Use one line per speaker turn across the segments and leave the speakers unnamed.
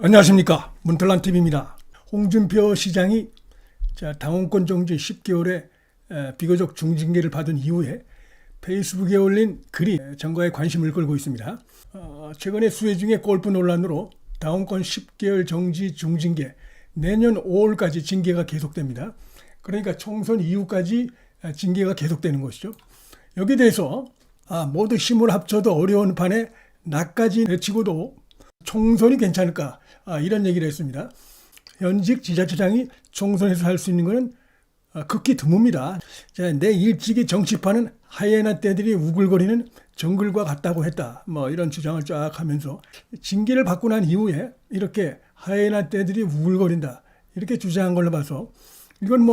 안녕하십니까, 문틀란TV입니다. 홍준표 시장이 당원권 정지 10개월의 비교적 중징계를 받은 이후에 페이스북에 올린 글이 전가의 관심을 끌고 있습니다. 최근에 수해 중에 골프 논란으로 당원권 10개월 정지 중징계, 내년 5월까지 징계가 계속됩니다. 그러니까 총선 이후까지 징계가 계속되는 것이죠. 여기에 대해서 모두 힘을 합쳐도 어려운 판에 나까지 내치고도 총선이 괜찮을까, 이런 얘기를 했습니다. 현직 지자체장이 총선에서 할 수 있는 것은 극히 드뭅니다. 내 일찍이 정치판은 하이에나 떼들이 우글거리는 정글과 같다고 했다, 이런 주장을 쫙 하면서 징계를 받고 난 이후에 이렇게 하이에나 떼들이 우글거린다, 이렇게 주장한 걸로 봐서 이건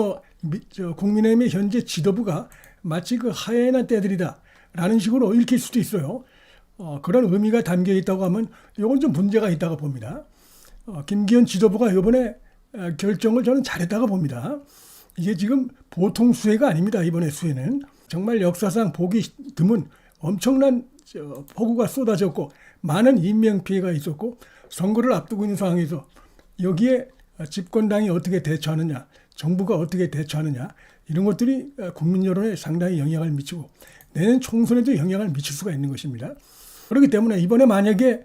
국민의힘의 현재 지도부가 마치 그 하이에나 떼들이다 라는 식으로 읽힐 수도 있어요. 그런 의미가 담겨 있다고 하면 이건 좀 문제가 있다고 봅니다. 김기현 지도부가 이번에 결정을 저는 잘했다고 봅니다. 이게 지금 보통 수해가 아닙니다. 이번에 수해는 정말 역사상 보기 드문 엄청난 폭우가 쏟아졌고 많은 인명피해가 있었고 선거를 앞두고 있는 상황에서 여기에 집권당이 어떻게 대처하느냐, 정부가 어떻게 대처하느냐, 이런 것들이 국민 여론에 상당히 영향을 미치고 내년 총선에도 영향을 미칠 수가 있는 것입니다. 그렇기 때문에 이번에 만약에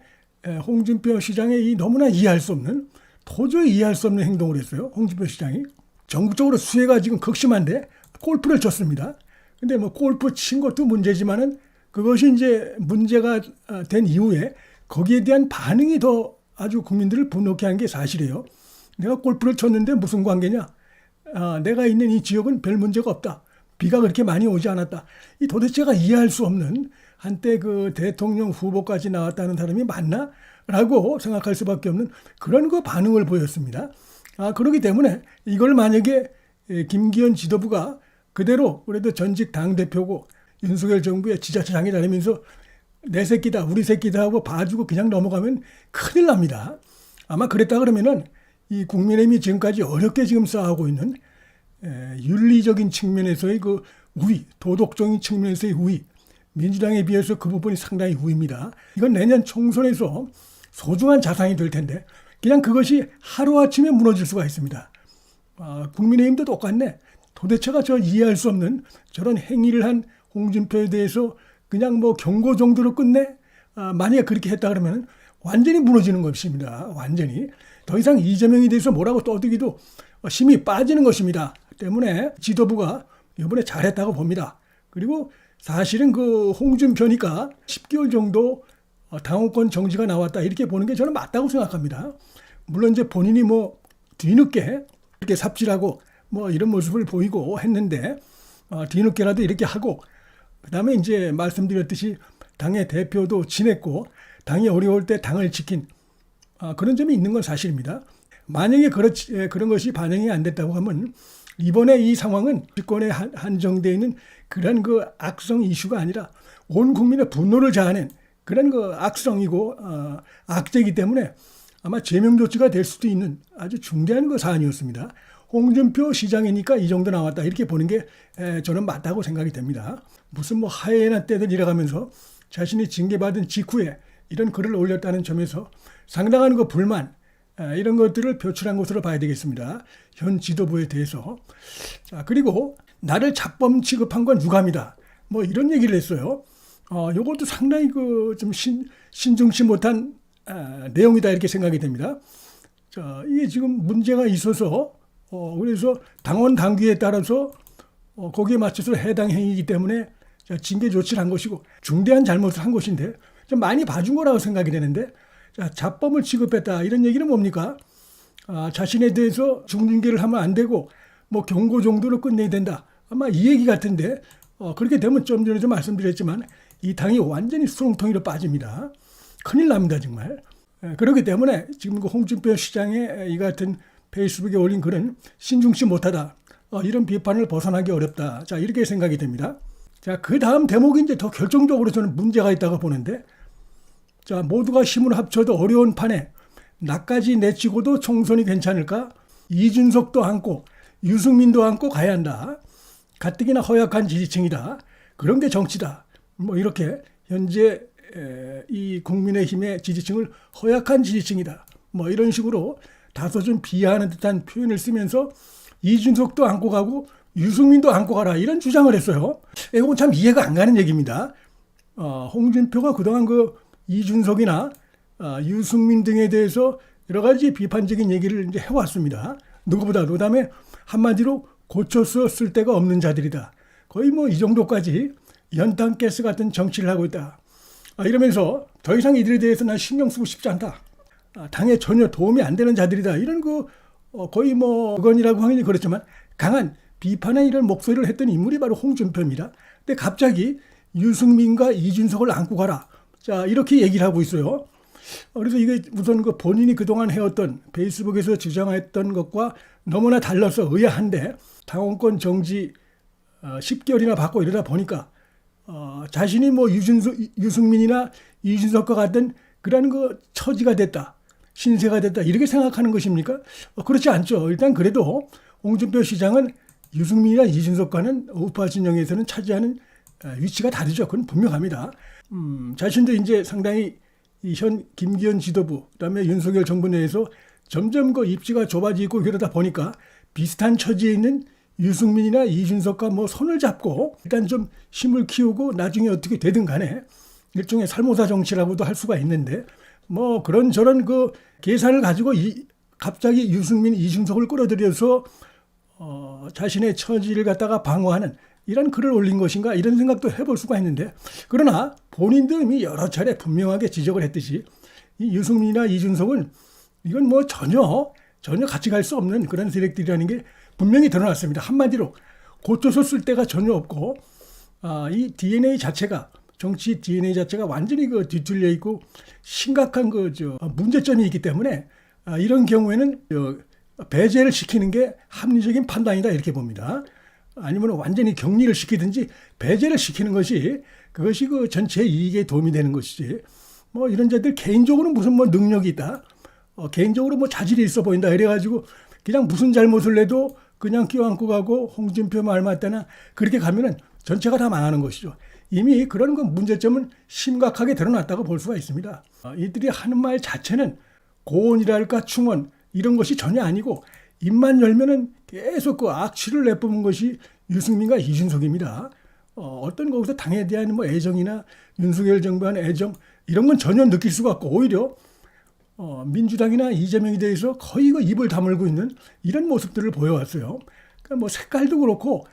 홍준표 시장의 이 너무나 이해할 수 없는, 도저히 이해할 수 없는 행동을 했어요. 홍준표 시장이 전국적으로 수해가 지금 극심한데 골프를 쳤습니다. 근데 골프 친 것도 문제지만은 그것이 이제 문제가 된 이후에 거기에 대한 반응이 더 아주 국민들을 분노케 한 게 사실이에요. 내가 골프를 쳤는데 무슨 관계냐? 내가 있는 이 지역은 별 문제가 없다. 비가 그렇게 많이 오지 않았다. 이 도대체가 이해할 수 없는, 한때 그 대통령 후보까지 나왔다는 사람이 맞나? 라고 생각할 수밖에 없는 그런 그 반응을 보였습니다. 그렇기 때문에 이걸 만약에 김기현 지도부가 그대로 그래도 전직 당대표고 윤석열 정부의 지자체장이 다니면서 내 새끼다, 우리 새끼다 하고 봐주고 그냥 넘어가면 큰일 납니다. 아마 그랬다 그러면은 이 국민의힘이 지금까지 어렵게 지금 쌓아오고 있는 윤리적인 측면에서의 그 우위, 도덕적인 측면에서의 우위, 민주당에 비해서 그 부분이 상당히 우위입니다. 이건 내년 총선에서 소중한 자산이 될 텐데 그냥 그것이 하루아침에 무너질 수가 있습니다. 국민의힘도 똑같네. 도대체가 이해할 수 없는 저런 행위를 한 홍준표에 대해서 그냥 경고 정도로 끝내? 만약에 그렇게 했다 그러면 완전히 무너지는 것입니다. 완전히. 더 이상 이재명에 대해서 뭐라고 떠들기도 힘이 빠지는 것입니다. 때문에 지도부가 이번에 잘했다고 봅니다. 그리고 사실은 그 홍준표니까 10개월 정도 당원권 정지가 나왔다, 이렇게 보는 게 저는 맞다고 생각합니다. 물론 이제 본인이 뒤늦게 이렇게 삽질하고 이런 모습을 보이고 했는데 뒤늦게라도 이렇게 하고 그다음에 이제 말씀드렸듯이 당의 대표도 지냈고 당이 어려울 때 당을 지킨 그런 점이 있는 건 사실입니다. 만약에 그런 것이 반영이 안 됐다고 하면 이번에 이 상황은 집권에 한정되어 있는 그런 그 악성 이슈가 아니라 온 국민의 분노를 자아낸 그런 그 악성이고 악재이기 때문에 아마 제명 조치가 될 수도 있는 아주 중대한 그 사안이었습니다. 홍준표 시장이니까 이 정도 나왔다, 이렇게 보는 게 저는 맞다고 생각이 됩니다. 무슨 하이에나 떼들 이라가면서 자신이 징계받은 직후에 이런 글을 올렸다는 점에서 상당한 그 불만, 이런 것들을 표출한 것으로 봐야 되겠습니다. 현 지도부에 대해서. 그리고 나를 잡범 취급한 건 유감이다, 이런 얘기를 했어요. 이것도 상당히 좀 신중치 못한 내용이다, 이렇게 생각이 됩니다. 이게 지금 문제가 있어서 그래서 당원 당규에 따라서 거기에 맞춰서 해당 행위이기 때문에 징계 조치를 한 것이고 중대한 잘못을 한 것인데 좀 많이 봐준 거라고 생각이 되는데, 잡범을 취급했다, 이런 얘기는 뭡니까? 자신에 대해서 중징계를 하면 안 되고 경고 정도로 끝내야 된다, 아마 이 얘기 같은데 그렇게 되면 좀 전에도 말씀드렸지만 이 당이 완전히 수렁텅이로 빠집니다. 큰일 납니다, 정말. 그렇기 때문에 지금 그 홍준표 시장의 이 같은 페이스북에 올린 글은 신중치 못하다, 이런 비판을 벗어나기 어렵다, 이렇게 생각이 됩니다. 그 다음 대목이 이제 더 결정적으로 저는 문제가 있다고 보는데, 모두가 힘을 합쳐도 어려운 판에 나까지 내치고도 총선이 괜찮을까? 이준석도 안고 유승민도 안고 가야 한다. 가뜩이나 허약한 지지층이다. 그런 게 정치다. 이렇게 현재 이 국민의힘의 지지층을 허약한 지지층이다, 뭐 이런 식으로 다소 좀 비하하는 듯한 표현을 쓰면서 이준석도 안고 가고 유승민도 안고 가라 이런 주장을 했어요. 이건 참 이해가 안 가는 얘기입니다. 홍준표가 그동안 그 이준석이나 유승민 등에 대해서 여러 가지 비판적인 얘기를 이제 해왔습니다. 누구보다도. 그다음에 한마디로 고쳐서 쓸 데가 없는 자들이다. 거의 뭐 이 정도까지 연탄가스 같은 정치를 하고 있다. 이러면서 더 이상 이들에 대해서 난 신경 쓰고 싶지 않다. 당에 전혀 도움이 안 되는 자들이다. 이런 거의 뭐 의건이라고 하긴 그렇지만 강한 비판의 이런 목소리를 했던 인물이 바로 홍준표입니다. 근데 갑자기 유승민과 이준석을 안고 가라. 자, 이렇게 얘기를 하고 있어요. 그래서 이게 우선 그 본인이 그동안 해왔던 페이스북에서 주장했던 것과 너무나 달라서 의아한데 당원권 정지 10개월이나 받고 이러다 보니까 자신이 뭐 유승민이나 이준석과 같은 그런 그 처지가 됐다. 신세가 됐다. 이렇게 생각하는 것입니까? 그렇지 않죠. 일단 그래도 홍준표 시장은 유승민이나 이준석과는 우파 진영에서는 차지하는 위치가 다르죠. 그건 분명합니다. 자신도 이제 상당히 이 현 김기현 지도부, 그다음에 윤석열 정부 내에서 점점 그 입지가 좁아지고 그러다 보니까 비슷한 처지에 있는 유승민이나 이준석과 뭐 손을 잡고 일단 좀 힘을 키우고 나중에 어떻게 되든 간에 일종의 살모사 정치라고도 할 수가 있는데 뭐 그런저런 그 계산을 가지고 갑자기 유승민, 이준석을 끌어들여서 자신의 처지를 갖다가 방어하는 이런 글을 올린 것인가 이런 생각도 해볼 수가 있는데 그러나 본인도 이미 여러 차례 분명하게 지적을 했듯이 이 유승민이나 이준석은 이건 뭐 전혀 같이 갈 수 없는 그런 세력들이라는 게 분명히 드러났습니다. 한마디로 고쳐서 쓸 데가 전혀 없고 이 DNA 자체가 정치 DNA 자체가 완전히 그 뒤틀려 있고 심각한 문제점이 있기 때문에 이런 경우에는 배제를 시키는 게 합리적인 판단이다 이렇게 봅니다. 아니면 완전히 격리를 시키든지 배제를 시키는 그것이 그 전체 이익에 도움이 되는 것이지. 뭐 이런 자들 개인적으로 무슨 뭐 능력이 있다. 개인적으로 뭐 자질이 있어 보인다. 이래가지고 그냥 무슨 잘못을 해도 그냥 껴안고 가고 홍준표 말 맞다나 그렇게 가면은 전체가 다 망하는 것이죠. 이미 그런 그 문제점은 심각하게 드러났다고 볼 수가 있습니다. 이들이 하는 말 자체는 고언이랄까 충언 이런 것이 전혀 아니고 입만 열면은 계속 그 악취를 내뿜은 것이 유승민과 이준석입니다. 어떤 거기서 당에 대한 뭐 애정이나 윤석열 정부에 대한 애정 이런 건 전혀 느낄 수가 없고 오히려 민주당이나 이재명에 대해서 거의 그 입을 다물고 있는 이런 모습들을 보여왔어요. 그러니까 뭐 색깔도 그렇고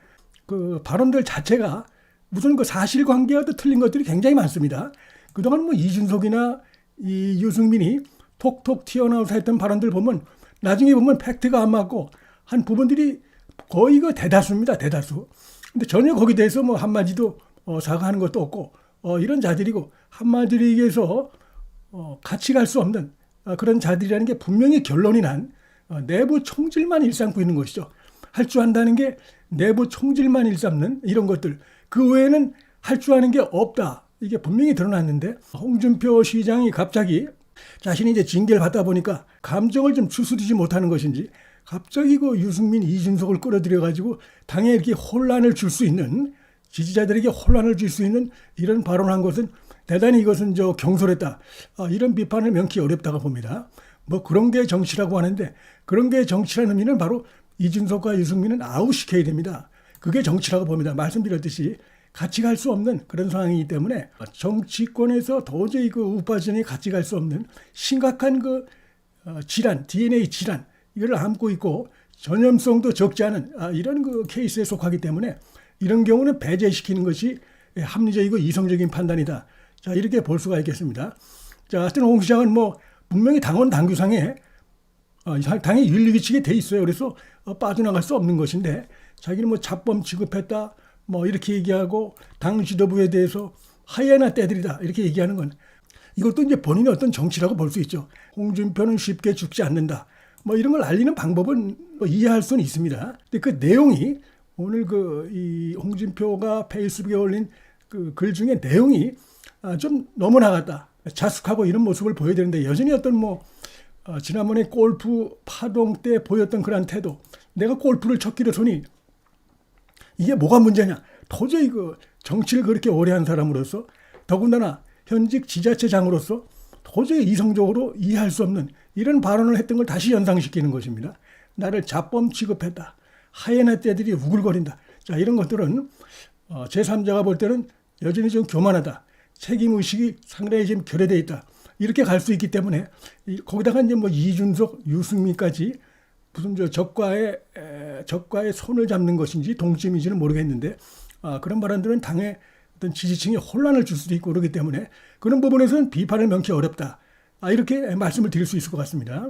그 발언들 자체가 무슨 그 사실관계와 또 틀린 것들이 굉장히 많습니다. 그동안 뭐 이준석이나 이 유승민이 톡톡 튀어나와서 했던 발언들 보면 나중에 보면 팩트가 안 맞고 한 부분들이 거의 그 대다수입니다. 대다수. 근데 전혀 거기에 대해서 뭐 한마디도 사과하는 것도 없고 이런 자들이고 한마디로 얘기해서 같이 갈 수 없는 그런 자들이라는 게 분명히 결론이 난 내부 총질만 일삼고 있는 것이죠. 할 줄 안다는 게 내부 총질만 일삼는 이런 것들. 그 외에는 할 줄 아는 게 없다. 이게 분명히 드러났는데 홍준표 시장이 갑자기 자신이 이제 징계를 받다 보니까 감정을 좀 추스리지 못하는 것인지 갑자기 그 유승민, 이준석을 끌어들여가지고 당에 이렇게 혼란을 줄 수 있는 지지자들에게 혼란을 줄 수 있는 이런 발언한 것은 대단히 이것은 경솔했다. 이런 비판을 명키 어렵다고 봅니다. 뭐 그런 게 정치라고 하는데 그런 게 정치라는 의미는 바로 이준석과 유승민은 아웃시켜야 됩니다. 그게 정치라고 봅니다. 말씀드렸듯이 같이 갈 수 없는 그런 상황이기 때문에 정치권에서 도저히 그 우파진이 같이 갈 수 없는 심각한 그 질환, DNA 질환 이걸 안고 있고 전염성도 적지 않은 이런 그 케이스에 속하기 때문에 이런 경우는 배제시키는 것이 합리적이고 이성적인 판단이다. 자, 이렇게 볼 수가 있겠습니다. 자, 하여튼 홍 시장은 뭐 분명히 당원 당규상에 당의 윤리규칙에 돼 있어요. 그래서 빠져나갈 수 없는 것인데 자기는 뭐 잡범 취급했다. 뭐 이렇게 얘기하고 당 지도부에 대해서 하이에나 떼들이다. 이렇게 얘기하는 건 이것도 이제 본인의 어떤 정치라고 볼 수 있죠. 홍준표는 쉽게 죽지 않는다. 뭐 이런 걸 알리는 방법은 뭐 이해할 수는 있습니다. 근데 그 내용이 오늘 이 홍준표가 페이스북에 올린 그 글 중에 내용이 좀 너무 나갔다. 자숙하고 이런 모습을 보여야 되는데 여전히 어떤 지난번에 골프 파동 때 보였던 그런 태도. 내가 골프를 쳤기로 손이 이게 뭐가 문제냐. 도저히 그 정치를 그렇게 오래 한 사람으로서 더군다나 현직 지자체장으로서 도저히 이성적으로 이해할 수 없는 이런 발언을 했던 걸 다시 연상시키는 것입니다. 나를 자범 취급했다. 하이에나 떼들이 우글거린다. 자, 이런 것들은 제3자가 볼 때는 여전히 좀 교만하다. 책임의식이 상당히 지금 결여되어 있다. 이렇게 갈 수 있기 때문에 거기다가 이제 뭐 이준석, 유승민까지 무슨 적과의 손을 잡는 것인지 동점인지는 모르겠는데 그런 발언들은 당의 어떤 지지층에 혼란을 줄 수도 있고 그렇기 때문에 그런 부분에서는 비판을 명키 어렵다. 이렇게 말씀을 드릴 수 있을 것 같습니다.